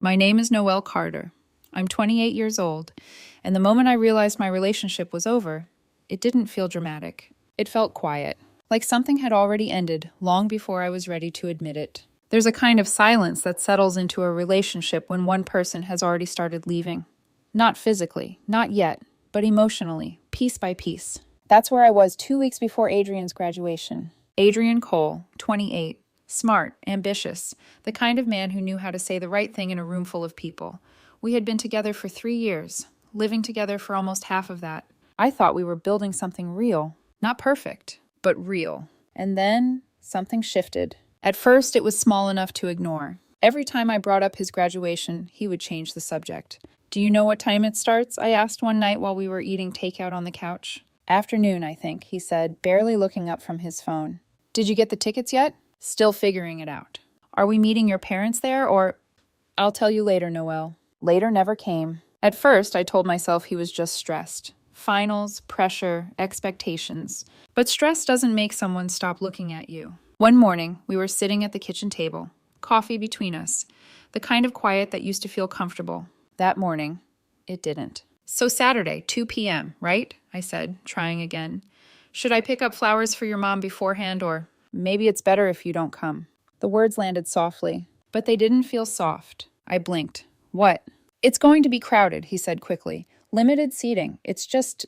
My name is Noelle Carter. I'm 28 years old, and the moment I realized my relationship was over, it didn't feel dramatic. It felt quiet, like something had already ended long before I was ready to admit it. There's a kind of silence that settles into a relationship when one person has already started leaving. Not physically, not yet, but emotionally, piece by piece. That's where I was 2 weeks before Adrian's graduation. Adrian Cole, 28, smart, ambitious, the kind of man who knew how to say the right thing in a room full of people. We had been together for 3 years, living together for almost half of that. I thought we were building something real. Not perfect, but real. And then something shifted. At first, it was small enough to ignore. Every time I brought up his graduation, he would change the subject. "Do you know what time it starts?" I asked one night while we were eating takeout on the couch. "Afternoon, I think," he said, barely looking up from his phone. "Did you get the tickets yet?" "Still figuring it out." "Are we meeting your parents there, or—" "I'll tell you later, Noelle." Later never came. At first, I told myself he was just stressed. Finals, pressure, expectations. But stress doesn't make someone stop looking at you. One morning, we were sitting at the kitchen table, coffee between us, the kind of quiet that used to feel comfortable. That morning, it didn't. "So Saturday, 2 p.m., right?" I said, trying again. "Should I pick up flowers for your mom beforehand, or maybe it's better if you don't come?" The words landed softly, but they didn't feel soft. I blinked. "What?" "It's going to be crowded," he said quickly. "Limited seating. It's just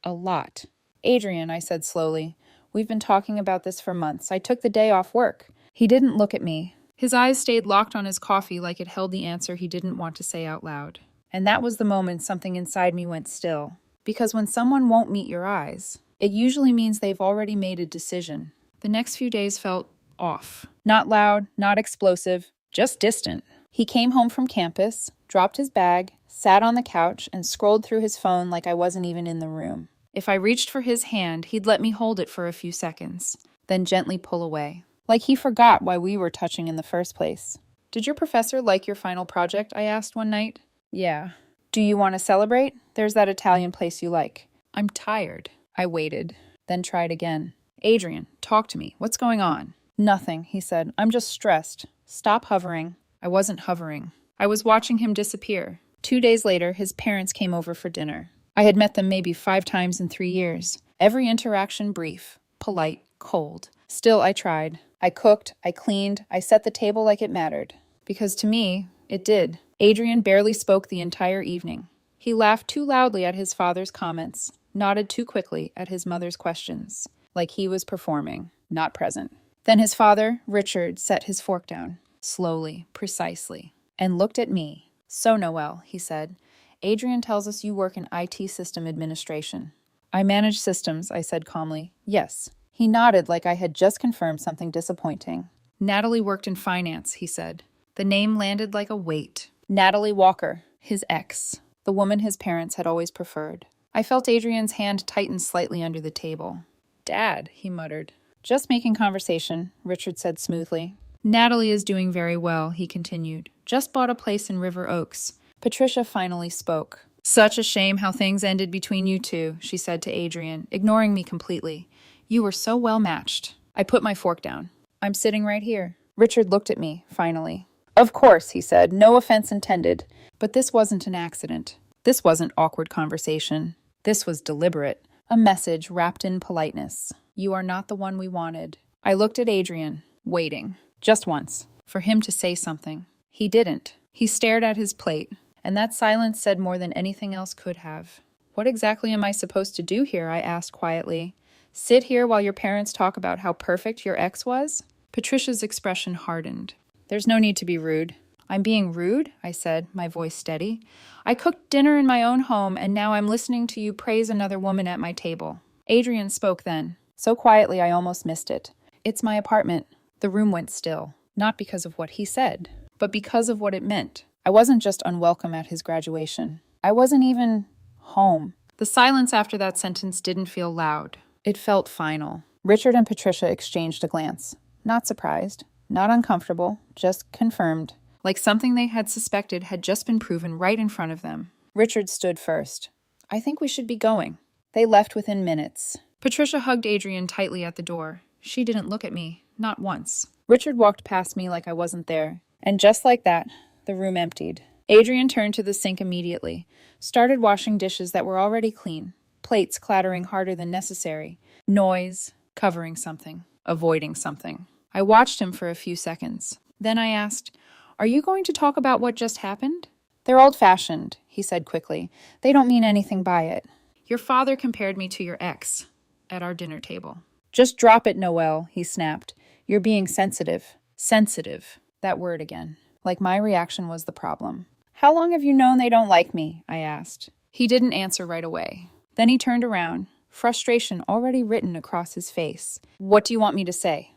a lot." "Adrian," I said slowly, "we've been talking about this for months. I took the day off work." He didn't look at me. His eyes stayed locked on his coffee like it held the answer he didn't want to say out loud. And that was the moment something inside me went still. Because when someone won't meet your eyes, it usually means they've already made a decision. The next few days felt off. Not loud, not explosive, just distant. He came home from campus, dropped his bag, sat on the couch, and scrolled through his phone like I wasn't even in the room. If I reached for his hand, he'd let me hold it for a few seconds, then gently pull away. Like he forgot why we were touching in the first place. "Did your professor like your final project?" I asked one night. "Yeah." "Do you want to celebrate? There's that Italian place you like." "I'm tired." I waited, then tried again. "Adrian, talk to me. What's going on?" "Nothing," he said. "I'm just stressed." "Stop hovering." I wasn't hovering. I was watching him disappear. 2 days later, his parents came over for dinner. I had met them maybe 5 times in 3 years. Every interaction brief, polite, cold. Still, I tried. I cooked, I cleaned, I set the table like it mattered. Because to me, it did. Adrian barely spoke the entire evening. He laughed too loudly at his father's comments, nodded too quickly at his mother's questions, like he was performing, not present. Then his father, Richard, set his fork down, slowly, precisely, and looked at me. "So, Noelle," he said, "Adrian tells us you work in IT system administration." "I manage systems," I said calmly. "Yes." He nodded like I had just confirmed something disappointing. "Natalie worked in finance," he said. The name landed like a weight. Natalie Walker, his ex, the woman his parents had always preferred. I felt Adrian's hand tighten slightly under the table. "Dad," he muttered. "Just making conversation," Richard said smoothly. "Natalie is doing very well," he continued. "Just bought a place in River Oaks." Patricia finally spoke. "Such a shame how things ended between you two," she said to Adrian, ignoring me completely. "You were so well matched." I put my fork down. "I'm sitting right here." Richard looked at me, finally. "Of course," he said, "no offense intended." But this wasn't an accident. This wasn't awkward conversation. This was deliberate. A message wrapped in politeness. "You are not the one we wanted." I looked at Adrian, waiting, just once, for him to say something. He didn't. He stared at his plate, and that silence said more than anything else could have. "What exactly am I supposed to do here?" I asked quietly. "Sit here while your parents talk about how perfect your ex was?" Patricia's expression hardened. "There's no need to be rude." "I'm being rude?" I said, my voice steady. "I cooked dinner in my own home, and now I'm listening to you praise another woman at my table." Adrian spoke then, so quietly I almost missed it. "It's my apartment." The room went still, not because of what he said, but because of what it meant. I wasn't just unwelcome at his graduation. I wasn't even home. The silence after that sentence didn't feel loud. It felt final. Richard and Patricia exchanged a glance. Not surprised, not uncomfortable, just confirmed. Like something they had suspected had just been proven right in front of them. Richard stood first. "I think we should be going." They left within minutes. Patricia hugged Adrian tightly at the door. She didn't look at me, not once. Richard walked past me like I wasn't there. And just like that, The room emptied. Adrian turned to the sink immediately, started washing dishes that were already clean, plates clattering harder than necessary, noise, covering something, avoiding something. I watched him for a few seconds. Then I asked, "Are you going to talk about what just happened?" "They're old-fashioned," he said quickly. "They don't mean anything by it." "Your father compared me to your ex at our dinner table." "Just drop it, Noelle," he snapped. "You're being sensitive." Sensitive. That word again. Like my reaction was the problem. "How long have you known they don't like me?" I asked. He didn't answer right away. Then he turned around, frustration already written across his face. "What do you want me to say?"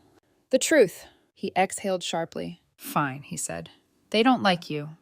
"The truth." He exhaled sharply. "Fine," he said. "They don't like you.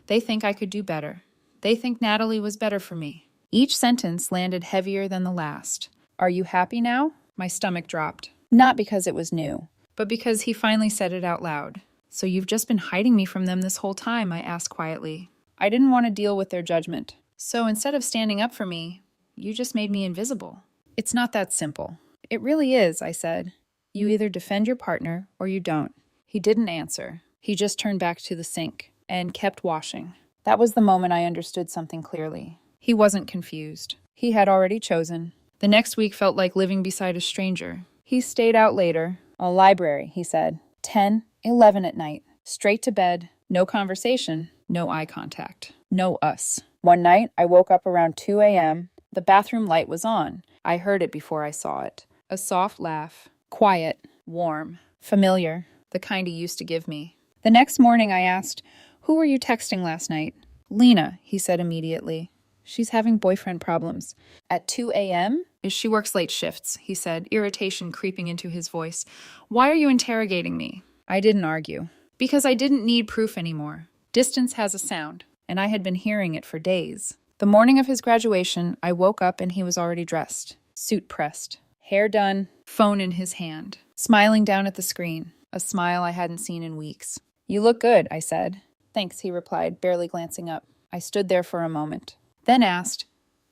They think I could do better. They think Natalie was better for me." Each sentence landed heavier than the last. "Are you happy now?" My stomach dropped. Not because it was new, but because he finally said it out loud. "So you've just been hiding me from them this whole time?" I asked quietly. I didn't want to deal with their judgment. "So instead of standing up for me, you just made me invisible." "It's not that simple." "It really is," I said. "You either defend your partner or you don't." He didn't answer. He just turned back to the sink and kept washing. That was the moment I understood something clearly. He wasn't confused. He had already chosen. The next week felt like living beside a stranger. He stayed out later. "A library," he said. 10, 11 at night. Straight to bed. No conversation. No eye contact. No us. One night, I woke up around 2 a.m. The bathroom light was on. I heard it before I saw it. A soft laugh. Quiet. Warm. Familiar. The kind he used to give me. The next morning, I asked, "Who were you texting last night?" "Lena," he said immediately. "She's having boyfriend problems." "At 2 a.m.? She works late shifts," he said, irritation creeping into his voice. "Why are you interrogating me?" I didn't argue. Because I didn't need proof anymore. Distance has a sound, and I had been hearing it for days. The morning of his graduation, I woke up and he was already dressed. Suit pressed. Hair done. Phone in his hand. Smiling down at the screen. A smile I hadn't seen in weeks. "You look good," I said. "Thanks," he replied, barely glancing up. I stood there for a moment. Then asked,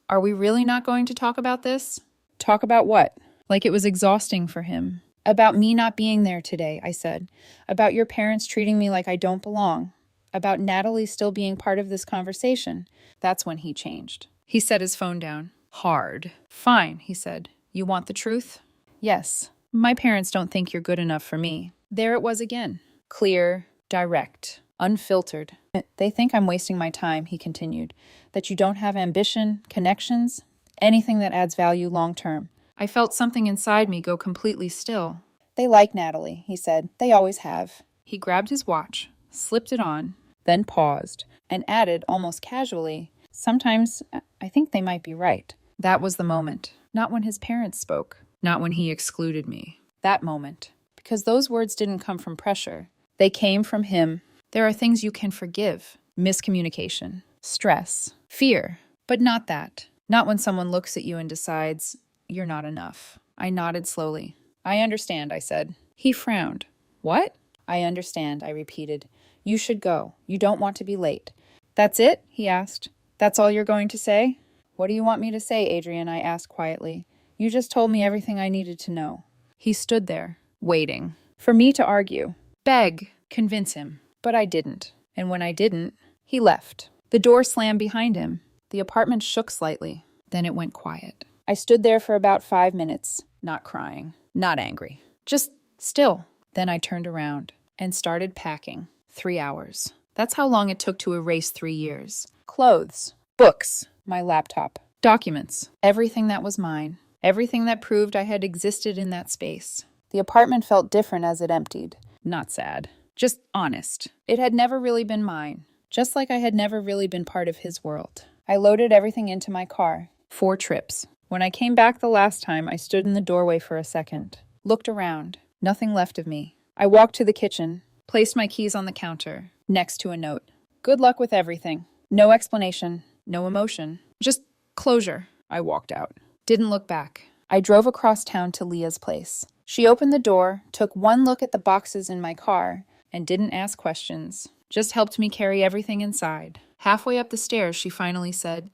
"Are we really not going to talk about this?" "Talk about what?" Like it was exhausting for him. "About me not being there today," I said. "About your parents treating me like I don't belong. About Natalie still being part of this conversation." That's when he changed. He set his phone down. Hard. "Fine," he said. "You want the truth?" "Yes. My parents don't think you're good enough for me." There it was again. Clear, direct, unfiltered. "They think I'm wasting my time," he continued. "That you don't have ambition, connections, anything that adds value long term." I felt something inside me go completely still. "They like Natalie," he said. "They always have." He grabbed his watch, slipped it on, then paused, and added almost casually, "Sometimes I think they might be right." That was the moment. Not when his parents spoke. Not when he excluded me. That moment. Because those words didn't come from pressure. They came from him. There are things you can forgive. Miscommunication. Stress. Fear. But not that. Not when someone looks at you and decides, "You're not enough." I nodded slowly. "I understand," I said. He frowned. "What?" "I understand," I repeated. "You should go. You don't want to be late." "That's it?" he asked. "That's all you're going to say?" "What do you want me to say, Adrian?" I asked quietly. "You just told me everything I needed to know." He stood there, waiting. For me to argue. Beg. Convince him. But I didn't. And when I didn't, he left. The door slammed behind him. The apartment shook slightly. Then it went quiet. I stood there for about 5 minutes, not crying, not angry, just still. Then I turned around and started packing. 3 hours. That's how long it took to erase 3 years. Clothes, books, my laptop, documents, everything that was mine, everything that proved I had existed in that space. The apartment felt different as it emptied. Not sad, just honest. It had never really been mine, just like I had never really been part of his world. I loaded everything into my car. 4 trips. When I came back the last time, I stood in the doorway for a second, looked around. Nothing left of me. I walked to the kitchen, placed my keys on the counter, next to a note. "Good luck with everything." No explanation, no emotion, just closure. I walked out. Didn't look back. I drove across town to Leah's place. She opened the door, took one look at the boxes in my car, and didn't ask questions. Just helped me carry everything inside. Halfway up the stairs, she finally said,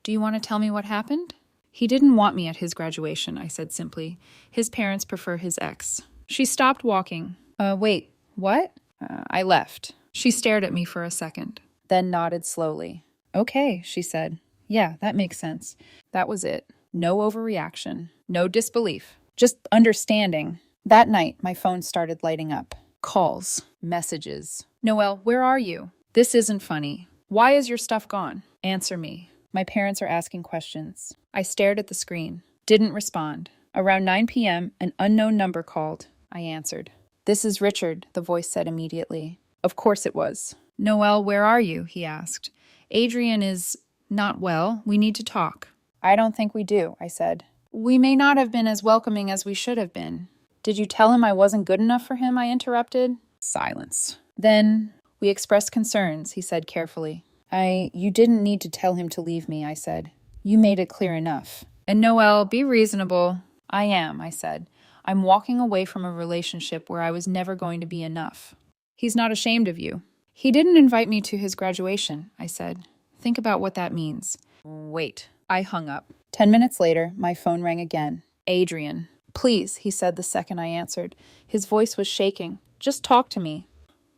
"Do you want to tell me what happened?" "He didn't want me at his graduation," I said simply. "His parents prefer his ex." She stopped walking. Wait, what?" I left. She stared at me for a second, then nodded slowly. Okay, she said. Yeah, that makes sense. That was it. No overreaction. No disbelief. Just understanding. That night, my phone started lighting up. Calls. Messages. Noelle, where are you? This isn't funny. Why is your stuff gone? Answer me. My parents are asking questions. I stared at the screen. Didn't respond. Around 9 p.m., an unknown number called. I answered. This is Richard, the voice said immediately. Of course it was. Noelle, where are you? He asked. Adrian is not well. We need to talk. I don't think we do, I said. We may not have been as welcoming as we should have been. Did you tell him I wasn't good enough for him? I interrupted. Silence. Then we expressed concerns, he said carefully. You didn't need to tell him to leave me, I said. You made it clear enough. And Noelle, be reasonable. I am, I said. I'm walking away from a relationship where I was never going to be enough. He's not ashamed of you. He didn't invite me to his graduation, I said. Think about what that means. Wait. I hung up. 10 minutes later, my phone rang again. Adrian. Please, he said the second I answered. His voice was shaking. Just talk to me.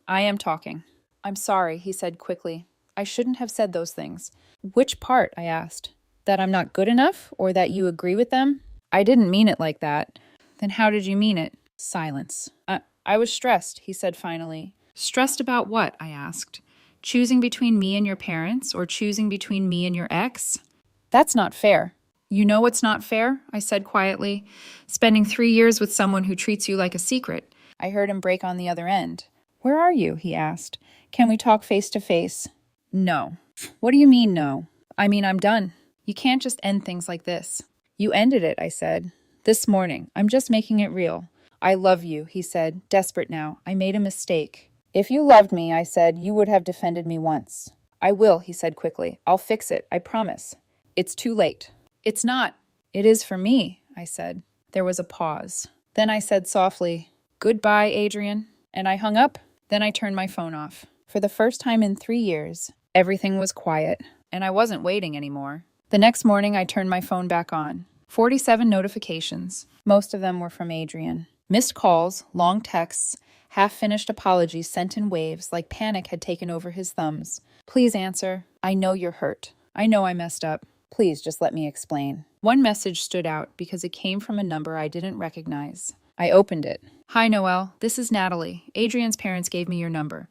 I am talking. I'm sorry, he said quickly. I shouldn't have said those things. Which part? I asked. That I'm not good enough, or that you agree with them? I didn't mean it like that. Then how did you mean it? Silence. I was stressed, he said finally. Stressed about what? I asked. Choosing between me and your parents, or choosing between me and your ex? That's not fair. You know what's not fair? I said quietly. Spending 3 years with someone who treats you like a secret. I heard him break on the other end. Where are you? He asked. Can we talk face to face? No. What do you mean, no? I mean, I'm done. You can't just end things like this. You ended it, I said. This morning. I'm just making it real. I love you, he said, desperate now. I made a mistake. If you loved me, I said, you would have defended me once. I will, he said quickly. I'll fix it, I promise. It's too late. It's not. It is for me, I said. There was a pause. Then I said softly, Goodbye, Adrian. And I hung up. Then I turned my phone off. For the first time in 3 years, everything was quiet, and I wasn't waiting anymore. The next morning, I turned my phone back on. 47 notifications. Most of them were from Adrian. Missed calls, long texts, half-finished apologies sent in waves like panic had taken over his thumbs. Please answer. I know you're hurt. I know I messed up. Please just let me explain. One message stood out because it came from a number I didn't recognize. I opened it. Hi, Noelle. This is Natalie. Adrian's parents gave me your number.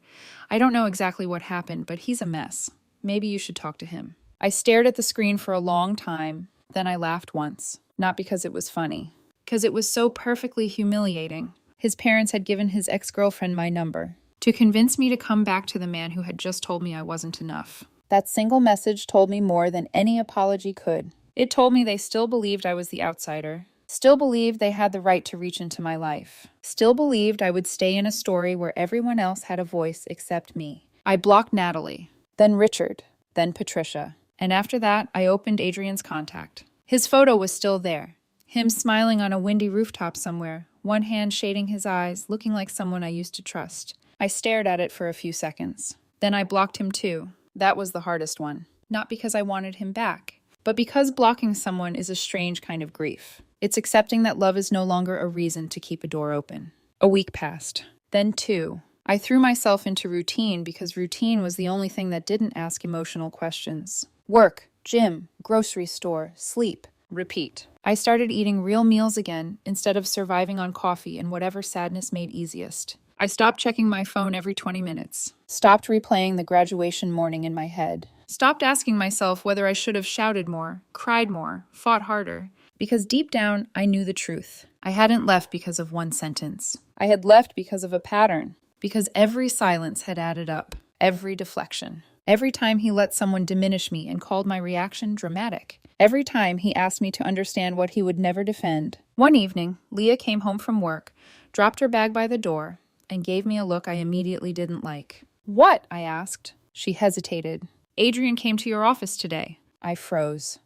I don't know exactly what happened, but he's a mess. Maybe you should talk to him. I stared at the screen for a long time. Then I laughed once. Not because it was funny. Because it was so perfectly humiliating. His parents had given his ex-girlfriend my number to convince me to come back to the man who had just told me I wasn't enough. That single message told me more than any apology could. It told me they still believed I was the outsider. Still believed they had the right to reach into my life. Still believed I would stay in a story where everyone else had a voice except me. I blocked Natalie, then Richard, then Patricia. And after that, I opened Adrian's contact. His photo was still there. Him smiling on a windy rooftop somewhere, one hand shading his eyes, looking like someone I used to trust. I stared at it for a few seconds. Then I blocked him too. That was the hardest one. Not because I wanted him back, but because blocking someone is a strange kind of grief. It's accepting that love is no longer a reason to keep a door open. A week passed. Then 2. I threw myself into routine because routine was the only thing that didn't ask emotional questions. Work, gym, grocery store, sleep, repeat. I started eating real meals again instead of surviving on coffee and whatever sadness made easiest. I stopped checking my phone every 20 minutes. Stopped replaying the graduation morning in my head. Stopped asking myself whether I should have shouted more, cried more, fought harder. Because deep down, I knew the truth. I hadn't left because of one sentence. I had left because of a pattern. Because every silence had added up. Every deflection. Every time he let someone diminish me and called my reaction dramatic. Every time he asked me to understand what he would never defend. One evening, Leah came home from work, dropped her bag by the door, and gave me a look I immediately didn't like. What? I asked. She hesitated. Adrian came to your office today. I froze.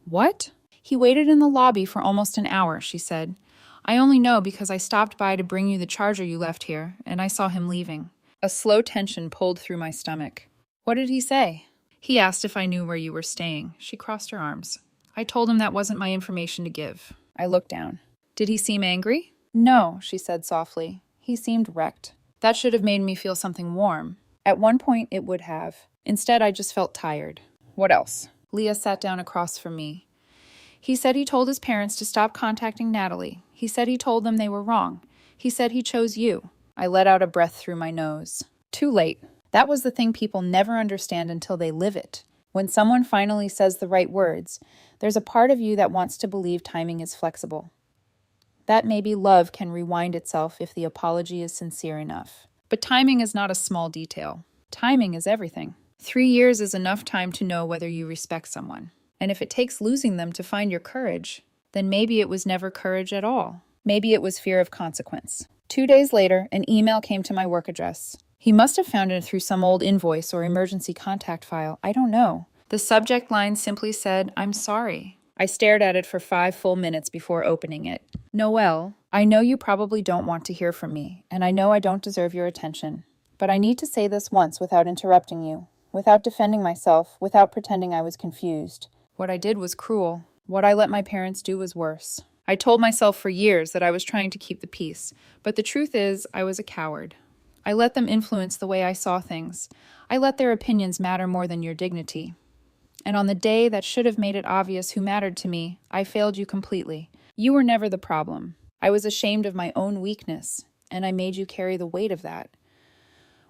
What? He waited in the lobby for almost an hour, she said. I only know because I stopped by to bring you the charger you left here, and I saw him leaving. A slow tension pulled through my stomach. What did he say? He asked if I knew where you were staying. She crossed her arms. I told him that wasn't my information to give. I looked down. Did he seem angry? No, she said softly. He seemed wrecked. That should have made me feel something warm. At one point, it would have. Instead, I just felt tired. What else? Leah sat down across from me. He said he told his parents to stop contacting Natalie. He said he told them they were wrong. He said he chose you. I let out a breath through my nose. Too late. That was the thing people never understand until they live it. When someone finally says the right words, there's a part of you that wants to believe timing is flexible. That maybe love can rewind itself if the apology is sincere enough. But timing is not a small detail. Timing is everything. 3 years is enough time to know whether you respect someone. And if it takes losing them to find your courage, then maybe it was never courage at all. Maybe it was fear of consequence. 2 days later, an email came to my work address. He must have found it through some old invoice or emergency contact file. I don't know. The subject line simply said, "I'm sorry." I stared at it for 5 full minutes before opening it. Noelle, I know you probably don't want to hear from me, and I know I don't deserve your attention. But I need to say this once without interrupting you, without defending myself, without pretending I was confused. What I did was cruel. What I let my parents do was worse. I told myself for years that I was trying to keep the peace, but the truth is, I was a coward. I let them influence the way I saw things. I let their opinions matter more than your dignity. And on the day that should have made it obvious who mattered to me, I failed you completely. You were never the problem. I was ashamed of my own weakness, and I made you carry the weight of that.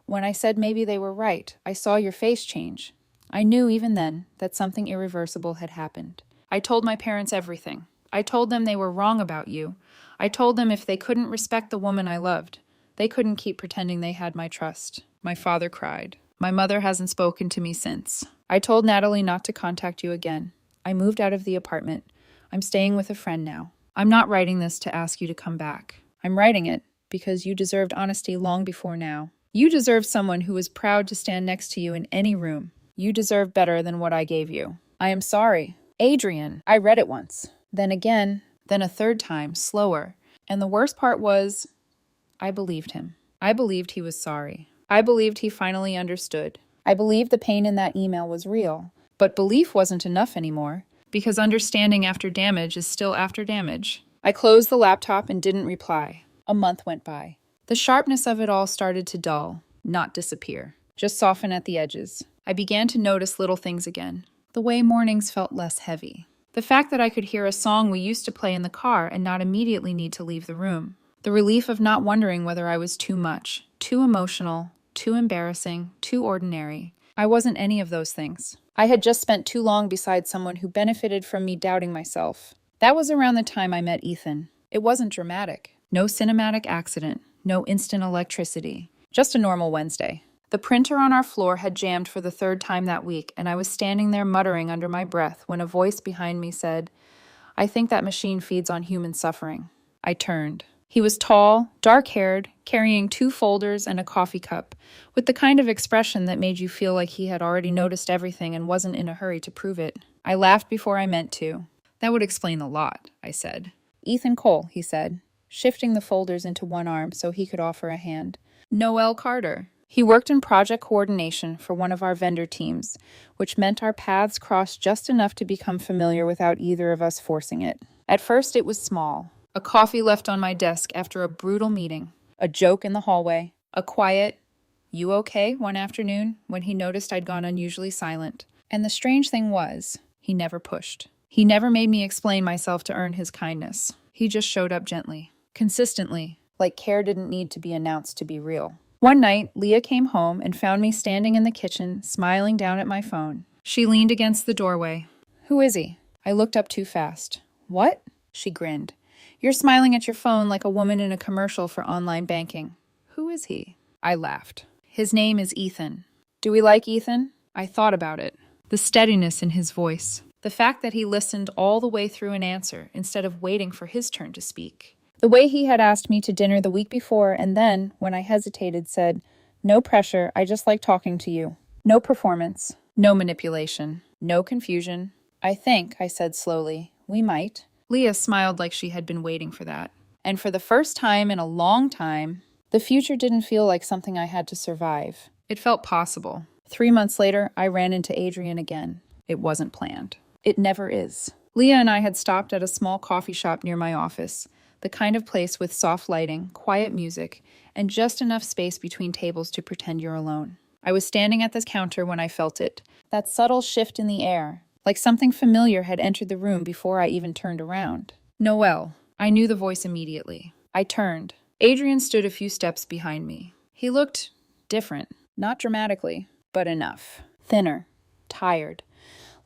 When I said maybe they were right, I saw your face change. I knew even then that something irreversible had happened. I told my parents everything. I told them they were wrong about you. I told them if they couldn't respect the woman I loved, they couldn't keep pretending they had my trust. My father cried. My mother hasn't spoken to me since. I told Natalie not to contact you again. I moved out of the apartment. I'm staying with a friend now. I'm not writing this to ask you to come back. I'm writing it because you deserved honesty long before now. You deserve someone who is proud to stand next to you in any room. You deserve better than what I gave you. I am sorry. Adrian. I read it once. Then again. Then a third time, slower. And the worst part was, I believed him. I believed he was sorry. I believed he finally understood. I believed the pain in that email was real. But belief wasn't enough anymore, because understanding after damage is still after damage. I closed the laptop and didn't reply. A month went by. The sharpness of it all started to dull, not disappear, just soften at the edges. I began to notice little things again. The way mornings felt less heavy. The fact that I could hear a song we used to play in the car and not immediately need to leave the room. The relief of not wondering whether I was too much, too emotional, too embarrassing, too ordinary. I wasn't any of those things. I had just spent too long beside someone who benefited from me doubting myself. That was around the time I met Ethan. It wasn't dramatic. No cinematic accident. No instant electricity. Just a normal Wednesday. The printer on our floor had jammed for the 3rd time that week, and I was standing there muttering under my breath when a voice behind me said, "I think that machine feeds on human suffering." I turned. He was tall, dark-haired, carrying 2 folders and a coffee cup, with the kind of expression that made you feel like he had already noticed everything and wasn't in a hurry to prove it. I laughed before I meant to. "That would explain a lot," I said. "Ethan Cole," he said, shifting the folders into one arm so he could offer a hand. "Noelle Carter." He worked in project coordination for one of our vendor teams, which meant our paths crossed just enough to become familiar without either of us forcing it. At first, it was small. A coffee left on my desk after a brutal meeting. A joke in the hallway. A quiet, "You okay?" one afternoon when he noticed I'd gone unusually silent. And the strange thing was, he never pushed. He never made me explain myself to earn his kindness. He just showed up gently, consistently, like care didn't need to be announced to be real. One night, Leah came home and found me standing in the kitchen, smiling down at my phone. She leaned against the doorway. "Who is he?" I looked up too fast. "What?" She grinned. "You're smiling at your phone like a woman in a commercial for online banking." "Who is he?" I laughed. "His name is Ethan." "Do we like Ethan?" I thought about it. The steadiness in his voice. The fact that he listened all the way through an answer instead of waiting for his turn to speak. The way he had asked me to dinner the week before and then, when I hesitated, said, "No pressure, I just like talking to you." No performance. No manipulation. No confusion. "I think," I said slowly, "we might." Leah smiled like she had been waiting for that. And for the first time in a long time, the future didn't feel like something I had to survive. It felt possible. 3 months later, I ran into Adrian again. It wasn't planned. It never is. Leah and I had stopped at a small coffee shop near my office, the kind of place with soft lighting, quiet music, and just enough space between tables to pretend you're alone. I was standing at the counter when I felt it. That subtle shift in the air, like something familiar had entered the room before I even turned around. Noelle. I knew the voice immediately. I turned. Adrian stood a few steps behind me. He looked different. Not dramatically, but enough. Thinner. Tired.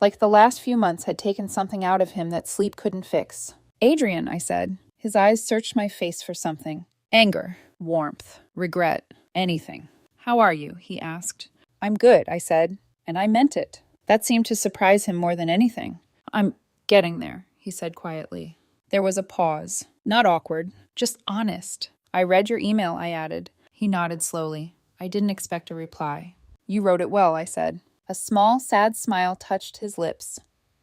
Like the last few months had taken something out of him that sleep couldn't fix. Adrian, I said. His eyes searched my face for something. Anger. Warmth. Regret. Anything. How are you? He asked. I'm good, I said. And I meant it. That seemed to surprise him more than anything. I'm getting there, he said quietly. There was a pause. Not awkward, just honest. I read your email, I added. He nodded slowly. I didn't expect a reply. You wrote it well, I said. A small, sad smile touched his lips.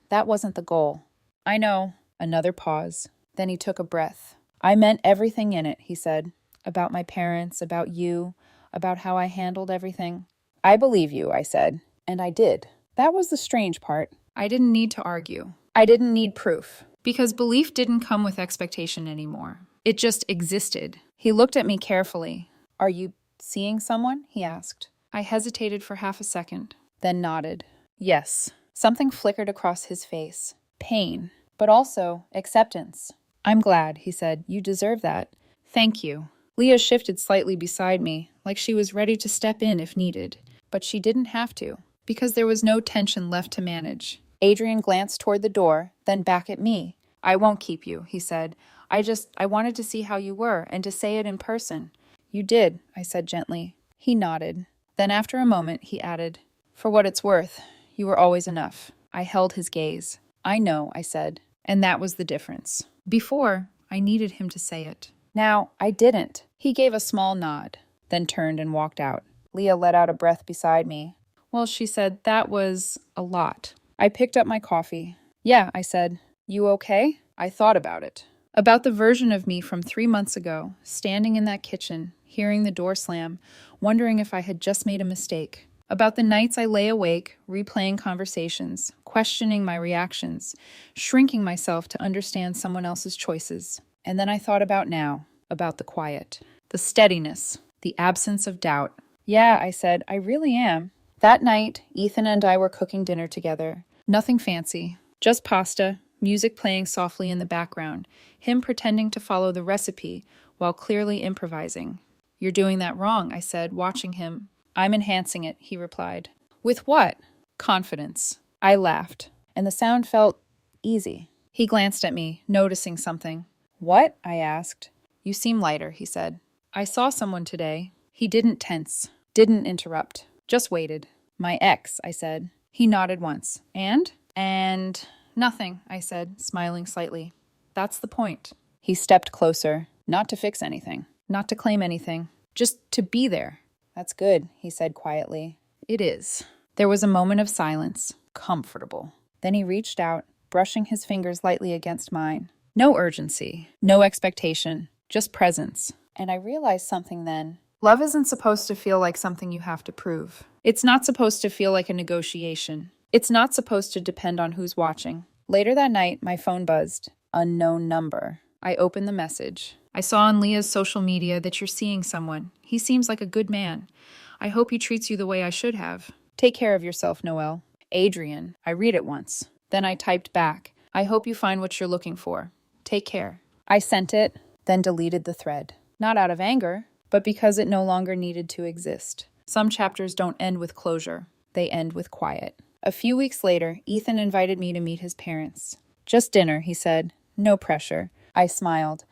That wasn't the goal. I know. Another pause. Then he took a breath. I meant everything in it, he said. About my parents, about you, about how I handled everything. I believe you, I said. And I did. That was the strange part. I didn't need to argue. I didn't need proof. Because belief didn't come with expectation anymore. It just existed. He looked at me carefully. Are you seeing someone? He asked. I hesitated for half a second, then nodded. Yes. Something flickered across his face. Pain, but also acceptance. I'm glad, he said. You deserve that. Thank you. Leah shifted slightly beside me, like she was ready to step in if needed. But she didn't have to, because there was no tension left to manage. Adrian glanced toward the door, then back at me. I won't keep you, he said. I wanted to see how you were, and to say it in person. You did, I said gently. He nodded. Then after a moment, he added, For what it's worth, you were always enough. I held his gaze. I know, I said. And that was the difference. Before, I needed him to say it. Now, I didn't. He gave a small nod, then turned and walked out. Leah let out a breath beside me. Well, she said, that was a lot. I picked up my coffee. Yeah, I said. You okay? I thought about it. About the version of me from 3 months ago, standing in that kitchen, hearing the door slam, wondering if I had just made a mistake. About the nights I lay awake, replaying conversations, questioning my reactions, shrinking myself to understand someone else's choices. And then I thought about now, about the quiet, the steadiness, the absence of doubt. Yeah, I said, I really am. That night, Ethan and I were cooking dinner together. Nothing fancy, just pasta, music playing softly in the background, him pretending to follow the recipe while clearly improvising. You're doing that wrong, I said, watching him. I'm enhancing it, he replied. With what? Confidence. I laughed, and the sound felt easy. He glanced at me, noticing something. What? I asked. You seem lighter, he said. I saw someone today. He didn't tense, didn't interrupt, just waited. My ex, I said. He nodded once. And nothing, I said, smiling slightly. That's the point. He stepped closer, not to fix anything, not to claim anything, just to be there. That's good, he said quietly. It is. There was a moment of silence, comfortable. Then he reached out, brushing his fingers lightly against mine. No urgency, no expectation, just presence. And I realized something then. Love isn't supposed to feel like something you have to prove. It's not supposed to feel like a negotiation. It's not supposed to depend on who's watching. Later that night, my phone buzzed. Unknown number. I opened the message. I saw on Leah's social media that you're seeing someone. He seems like a good man. I hope he treats you the way I should have. Take care of yourself, Noelle. Adrian. I read it once. Then I typed back. I hope you find what you're looking for. Take care. I sent it, then deleted the thread. Not out of anger, but because it no longer needed to exist. Some chapters don't end with closure. They end with quiet. A few weeks later, Ethan invited me to meet his parents. Just dinner, he said. No pressure. I smiled.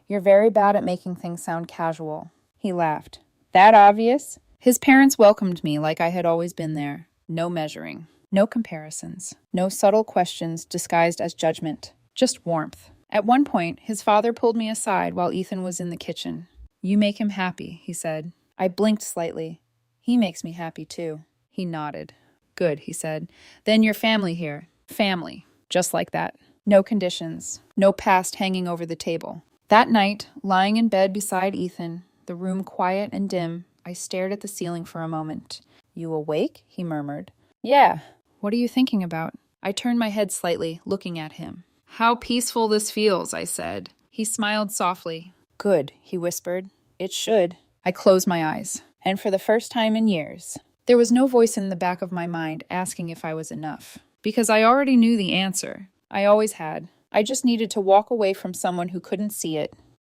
You're very bad at making things sound casual. He laughed. That obvious? His parents welcomed me like I had always been there. No measuring. No comparisons. No subtle questions disguised as judgment. Just warmth. At one point, his father pulled me aside while Ethan was in the kitchen. You make him happy, he said. I blinked slightly. He makes me happy too. He nodded. Good, he said. Then your family here. Family. Just like that. No conditions. No past hanging over the table. That night, lying in bed beside Ethan, the room quiet and dim, I stared at the ceiling for a moment. You awake? He murmured. Yeah. What are you thinking about? I turned my head slightly, looking at him. How peaceful this feels, I said. He smiled softly. Good, he whispered. It should. I closed my eyes. And for the first time in years, There was no voice in the back of my mind asking if I was enough, because I already knew the answer. I always had. I just needed to walk away from someone who couldn't see it,